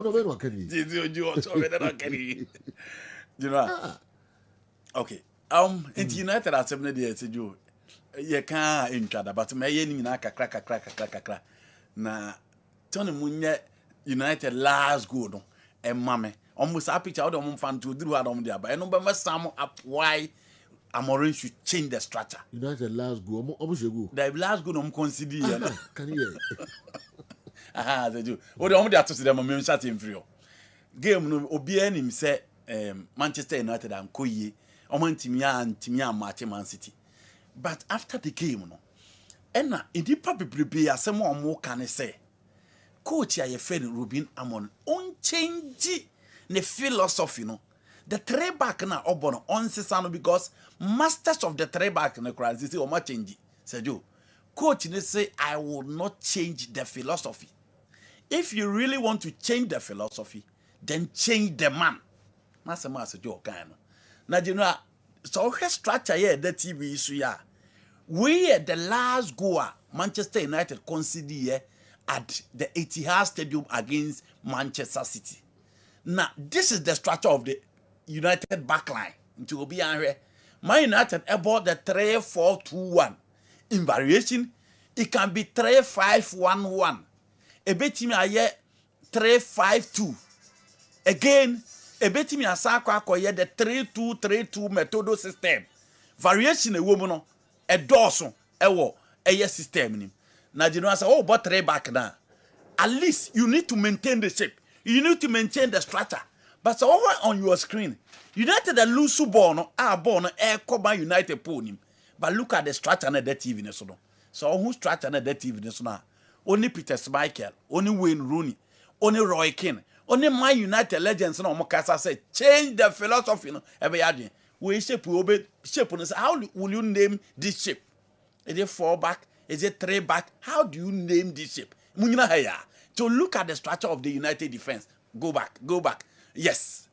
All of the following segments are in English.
No, we no Kenny. You know. Okay. Into United at 7 days ago. You can't intro, but my enemy crack. Na Tony Munye United last good and mammy. Almost a picture out of fan to do on there, but I know by sum up why Amorim should change the structure. United last go, almost a go. The last good consider. Can you? Aha, they do. What the only to see them on shut him free. Game no Obian him say Manchester United and Koye, Omantimia and Timia Man City. But after the game, no, and in the probably be as some more can say. Coach ya friend Ruben Amorim on change the philosophy no. The three back na obono on sesano because masters of the three back na crisis o ma change. Sergio, coach ne say I will not change the philosophy. If you really want to change the philosophy, then change the man. Master Sergio kind. Na general so her structure here the TV issue ya. We the last goal Manchester United conceded at the Etihad Stadium against Manchester City. Now, this is the structure of the United backline. Until be here, Man United about the 3-4-2-1. In variation, it can be 3-5-1-1. A bit me a 3-5-2. Again, a bit me a sakwa the 3-2-3-2 method system. Variation a woman a dorsal a system. Now, you know, say, oh, but 3 back now. At least you need to maintain the shape. You need to maintain the structure. But so over on your screen, United the lose ball no air cover United pony. But look at the structure and the TV so. So who structure and the TV so now? Only Peter Schmeichel, only Wayne Rooney, only Roy Keane, only my United legends no Mokasa say change the philosophy no every year. We shape we obey shape on how will you name this shape? Is it 4 back? Is it 3 back? How do you name this shape? To look at the structure of the United defense. Go back. Yes.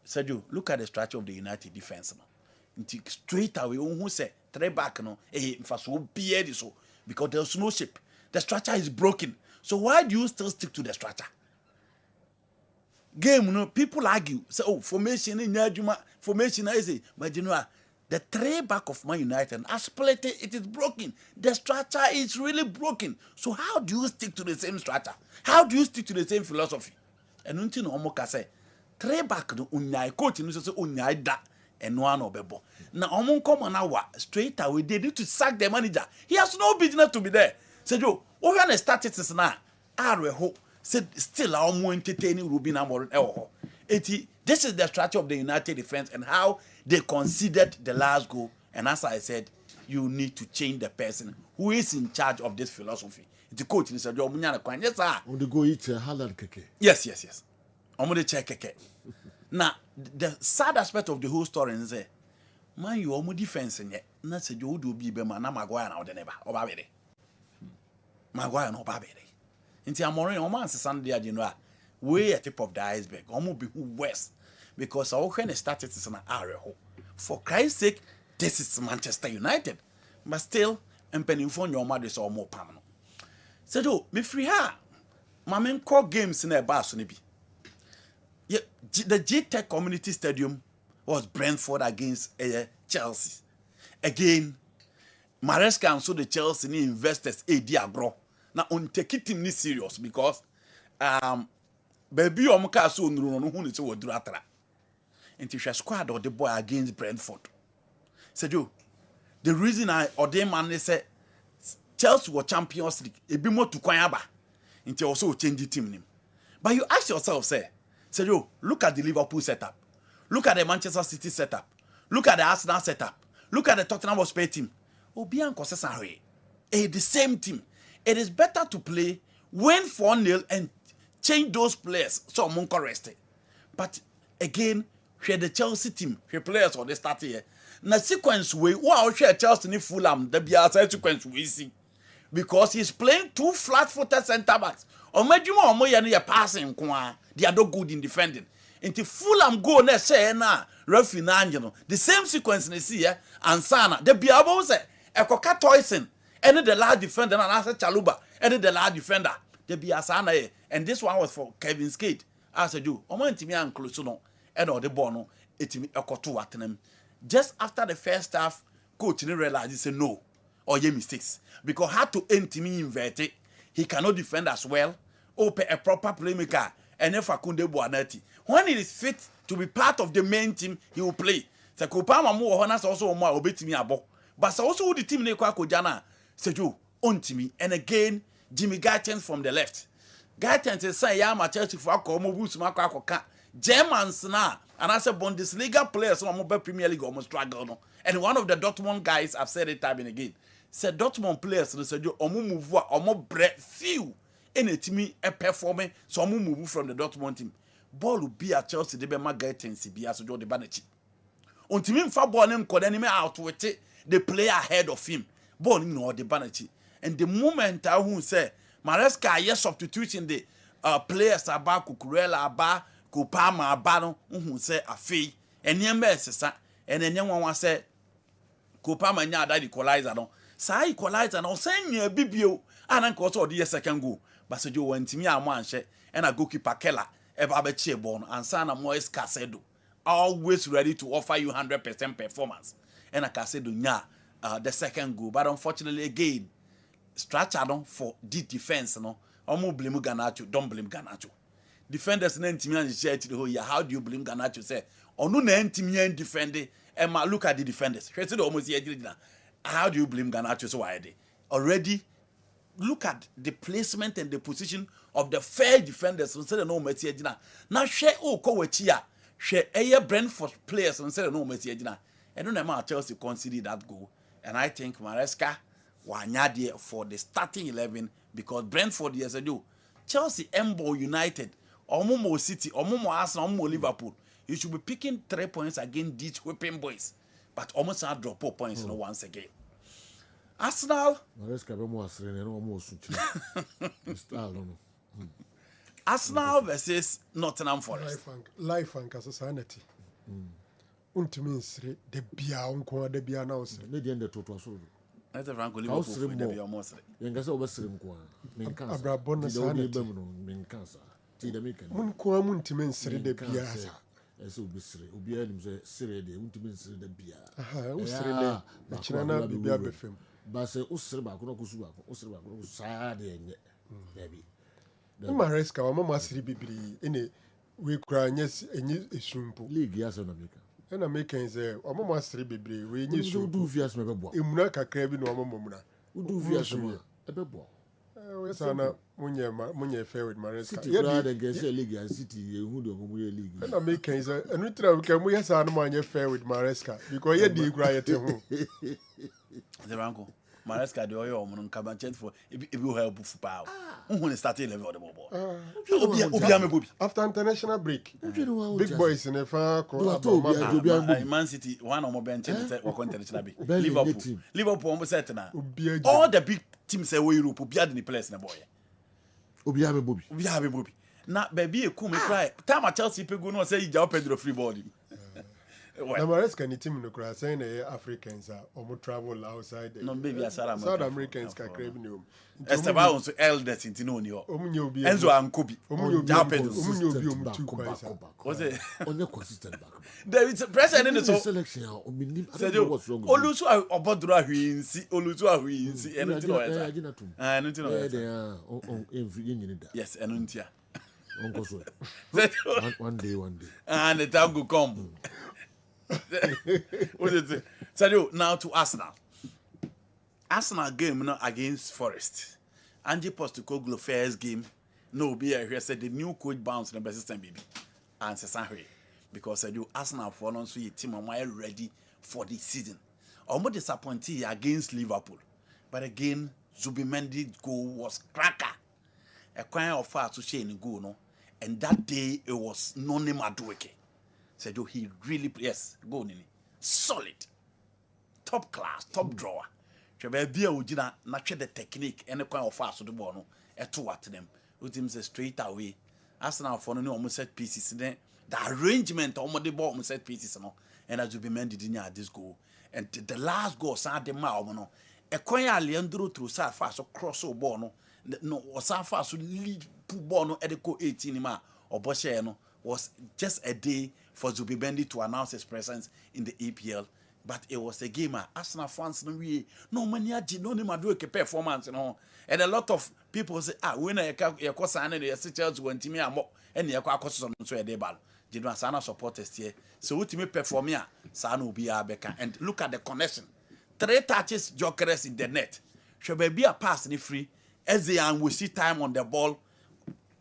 Sergio, look at the structure of the United defense. No. Straight away, who say 3 back no? So because there's no shape. The structure is broken. So why do you still stick to the structure? Game, no, people argue. Say, oh, formation in formation is but you know. The 3 back of Man United, as split it is broken. The structure is really broken. So how do you stick to the same structure? How do you stick to the same philosophy? And until no more say 3 back no unyai coach no say unyai da and one obebo. Now omon come now straight away they need to sack the manager. He has no business to be there. Say Joe, what when the statistics now are ho said still our more entertaining Ruben Amorim. This is the structure of the United defense and how they considered the last goal. And as I said, you need to change the person who is in charge of this philosophy. The coach said, yes, sir. On the go eat Haaland keke. Yes. I'm going to check keke. Now, the sad aspect of the whole story is that, man, you are more defense in it. Not say you do be man, Maguire now, the neighbor, or Babere. Maguire no Babere. Into Amorim, Oman, Sunday, you know, way at the tip of the iceberg, almost be west. Because our when started is an area. For Christ's sake, this is Manchester United. But still, I'm penning for your mother's or more permanent. So, do me free her. My main core games in a bar, Sonibi. The G-Tech Community Stadium was Brentford against Chelsea. Again, Maresca and so the Chelsea investors, Diagro. Now, on take it in this serious because, baby, I'm so no who is so dratra. Into your squad or the boy against Brentford. Said you, the reason I ordained man say Chelsea were Champions League, it be more to Kwayaba. Into also change the team name. But you ask yourself, said you, look at the Liverpool setup, look at the Manchester City setup, look at the Arsenal setup, look at the Tottenham Hotspur team. Obianco says, the same team. It is better to play, win 4-0 and change those players so I'm rested. But again, share the Chelsea team, share players or they start here. Na sequence way, wow, share Chelsea ni Fulham, the BRC sequence we see. Because he's playing 2 flat-footed centre backs. Or maybe more you're passing, they are not good in defending. Into Fulham go na say na referee na angelo. The same sequence they see here, and Sana, the Biabo say, Ekoka Toyson, and the last defender, and Asa Chaluba, and the last defender, the Biasana, and this one was for Kevin Skate. I said you omo ntimi anklo so no e na ode ball no etimi ekoto watenam. Just after the first half coach ni realize say no or ye mistakes because how to ntimi invert it, he cannot defend as well. Open a proper playmaker and if Fakunde Buanati when he is fit to be part of the main team he will play. So Kopama mo honors also more obetimi abo. But also the team ne kwa kojana Seju ontimi and again Jimmy Gaitens from the left. Gaitens say ya ma Chelsea for akọ boost makọ akọka. Germans na and I said Bundesliga players no more Premier League almost struggle no. And one of the Dortmund guys I've said it time and again. Said Dortmund players no said you omo move omo bre few in a team a performing so omo move from the Dortmund team. Ball will be at Chelsea they be ma Gaitens be as do the Banachi. Ontimi mfa ball nem koda nem out with it, the player ahead of him. Ball no the Banachi. And the moment I who say Maresca yes substitution the players about Cucurella about Kopama about who say afi and nyembe sesa and then one say Kopama nya that equalizer no say equalizer no say nya bibio and anko so the second goal but so you want me amanhye and a goalkeeper Keller eba be che ball and sana Moise Casedo always ready to offer you 100% performance and a Casedo nya the second goal but unfortunately again structure no for the defense no omo blame Garnacho don't blame Garnacho defenders na ntimi an share to the whole year how do you blame Garnacho say onu na ntimi an defend Emma look at the defenders say the almost here how do you blame Garnacho so why they already look at the placement and the position of the fair defenders instead of no meti agina na hwe o ko wachi a hwe eye Brentford players instead of no meti agina and no na Chelsea conceded that goal and I think Maresca wanya there for the starting 11 because Brentford yes I do Chelsea Embo United Omomo City Omomo Arsenal Omomo Liverpool you should be picking 3 points against these whipping boys but almost not drop 4 points no once again Arsenal Arsenal versus Nottingham Forest life and sanity untimi nsire de bia onko de bia na ose ne de toto so Ete Franco Liverpool de bia mo sere yengasa obesere nko a menkansa abrabon na sanity menkansa ti de meka mun ko untimi nsire de bia sa ese obesere obi anim se sere de untimi nsire de bia aha usire ne na kina na bibia befem ba se usire ba ko no kusu ba ko usire ba ko saa de enye dabi Maresca wa mama siri bibiri ene we kura enye esumpo league ya se na meka ena meka say o mama siri bibiri we enye esumpo du fias me bebo emuna kakra bi no mama muna du fias me bebo we sana munye fair with Maresca ye bi the guess league and City ye hu do mo ye league ena meka say enu tira we ka mu ye sana munye fair with Maresca because ye di kura ye te hu the ranko Maresca de oyo omo nka chance for ebi help fu pa who start 11 of the ball obi amebobi after international break big boys in the far Man City one of more bench say we international break Liverpool almost set na all the big teams say we Europe obi ade ni players na boy obi amebobi na baby e come cry time Chelsea pegu no say João Pedro free ball na Maresca ni team no kura say na Africans are omo travel outside no baby asara South Americans ka crave ni Esteban on so elders in Tinoni ho omunye obi Enzo Ankobi João Pedro omunye obi omu two points was it onye consistent back there is president in the selection o minim what's wrong Olusu oboduro ahwinsi Olusu ahwinsi eno ti no yesa eno ti no yesa on every nyini da yes eno ntia onko so one day and the time go come what is it Sadio now to Arsenal game no against Forest Ange Postecoglou first game no be here said the new coach bounce the best system baby and Sasanwe because Sadio Arsenal for no so team am ready for the season almost disappointed against Liverpool but again Zubimendi goal was cracker a kind of far to share in goal no and that day it was Noni Madueke Sadio he really yes go nini solid top class top drawer Chebe bia ojina na hwe the technique ene kwan of fast the ball no eto at them utim say straight away Arsenal for no almost set pieces then the arrangement almost the ball almost set pieces no and as you be men did near this goal and the last goal sa de ma no e kwan ya Leandro Trossard fast so cross o ball no was fast so lead ball no e de ko 18 ma Oboshe no was just a day for Zubimendi to announce his presence in the EPL. But it was a game. Arsenal fans no money no need do a performance, you know. And a lot of people say, when I cause and the Chelsea when Timmy and you cause on so a debal. Did not Sana supporters here. So what me perform here, Sana will be a becker. And look at the connection. 3 touches, Jokeres in the net. Should be a pass in the free. As the young we see time on the ball,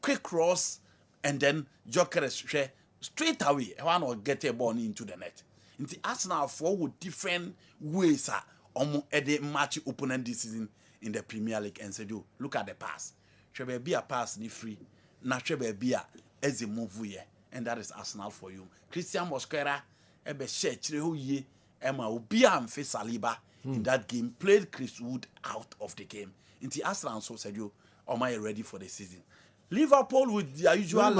quick cross, and then Jokeres straight away. One will get a ball into the net. In the Arsenal forward different ways at the match opponent this season in the Premier League and said, look at the pass. Should be a pass in the free. Now should be a as a move here. And that is Arsenal for you. Christian Mosquera, ebe share chire ye, Emma Obia and face Saliba in that game played Chris Wood out of the game. Into Arsenal so said you, am I ready for the season? Liverpool with their usual.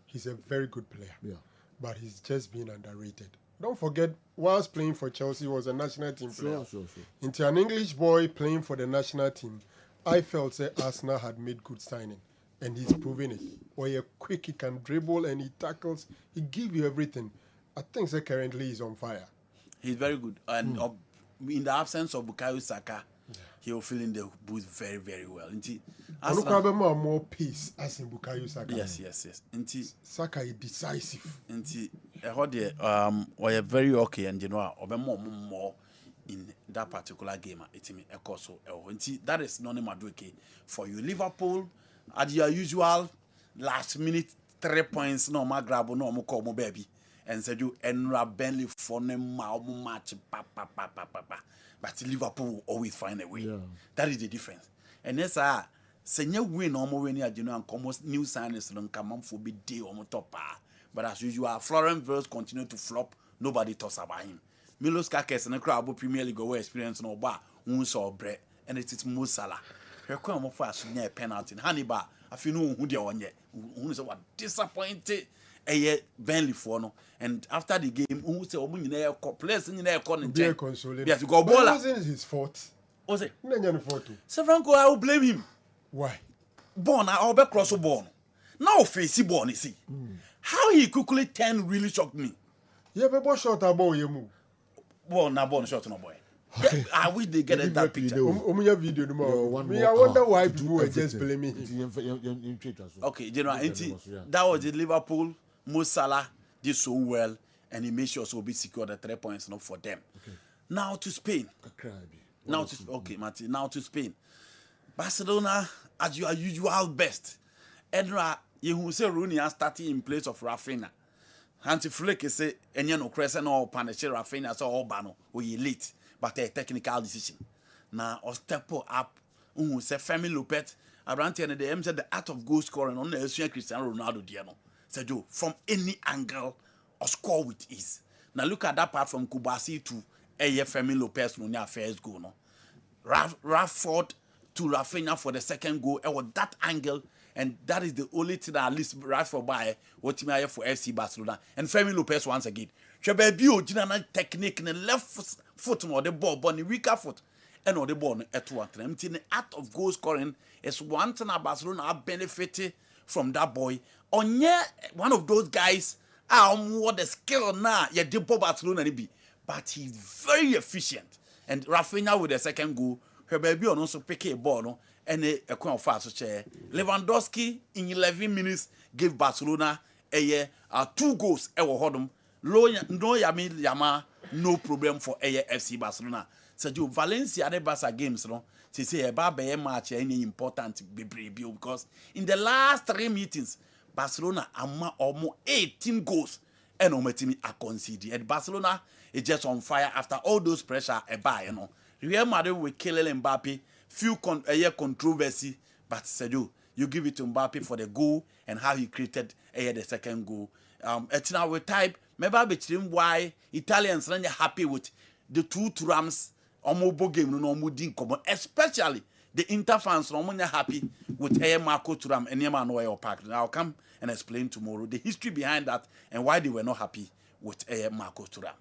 He's a very good player, but he's just been underrated. Don't forget, whilst playing for Chelsea, he was a national team player. Into an English boy playing for the national team, I felt that Arsenal had made good signing, and he's proving it. Or you're quick, he can dribble, and he tackles. He gives you everything. I think that currently he's on fire. He's very good, and in the absence of Bukayo Saka, he will fill in the booth very, very well. Arsenal more pace as in Bukayo Saka. Yes. Saka is decisive. We're very okay, and you know, more in that particular game. That is non-Madueke for you. Liverpool, at your usual last minute 3 points, no more grab, no more call, baby. And said you Enra Bentley for them match, but Liverpool will always find a way. That is the difference. And yes, senior win almost when you know, and almost new signings don't come on for big day on top. But as usual, Florent Wirtz continue to flop. Nobody talks about him. Milos Kakes and the crowd Premier League away experience no bar, saw bread, and it is Mo Salah. Her come off fast near penalty. Hannibal, I feel no who they are on yet. Who is what disappointed a Bentley for no. And after the game, who say, players in their corner, yes, go ball. It wasn't his fault. Was it? So Franco, I will blame him. Why? Born, I'll be cross born. Now face he born, you see. How he quickly turned really shocked me. Yeah, but shot about you. Born, now born shot, no boy. I wish they get that picture. Video tomorrow. I wonder why people were just blaming him. Okay, you know, that was the Liverpool. Mo Salah did so well, and he made sure so be secure the 3 points not for them. Okay. Now to Spain. Martin. Now to Spain. Barcelona at your usual best. Edra, you who say Rooney are starting in place of Rafinha. Hansi Flick say enye no crescent or punish Rafinha so all bano we elite, but a technical decision. Now or step up. Who say Femi Lopez. Abrante and the said the art of goal scoring on the Cristiano Ronaldo Diano. Said you from any angle or score with ease. Now look at that part from Kubasi to Femi Lopez no near first goal no. Rashford to Rafinha for the second goal. It was that angle, and that is the only thing that at least Rashford by what me for FC Barcelona and Femi Lopez once again. Shebebi original technique in the left foot or the ball, but the weaker foot and on the ball at one time. The art of goal scoring is one thing that Barcelona are benefiting from that boy. On one of those guys what the skill now yeah the Barcelona be, but he's very efficient. And Rafinha with the second goal, her baby on also pick a ball no, and a coin of fast chair. Lewandowski in 11 minutes gave Barcelona a 2 goals. No problem for FC Barcelona. So Valencia the Barca games no. She say a Barca match any important because in the last 3 meetings Barcelona are almost 18 goals and Ometimi are conceded. And Barcelona is just on fire after all those pressure you know. Real Madrid with Kylian Mbappe, few controversy, but Sergio, you give it to Mbappe for the goal and how he created the second goal. It's now with type, maybe between why Italians are happy with the 2 Turams Omobo game no especially the Inter fans are happy with Marco Thuram and Neymar Noel Park. Now I'll come and explain tomorrow the history behind that and why they were not happy with Marco Thuram.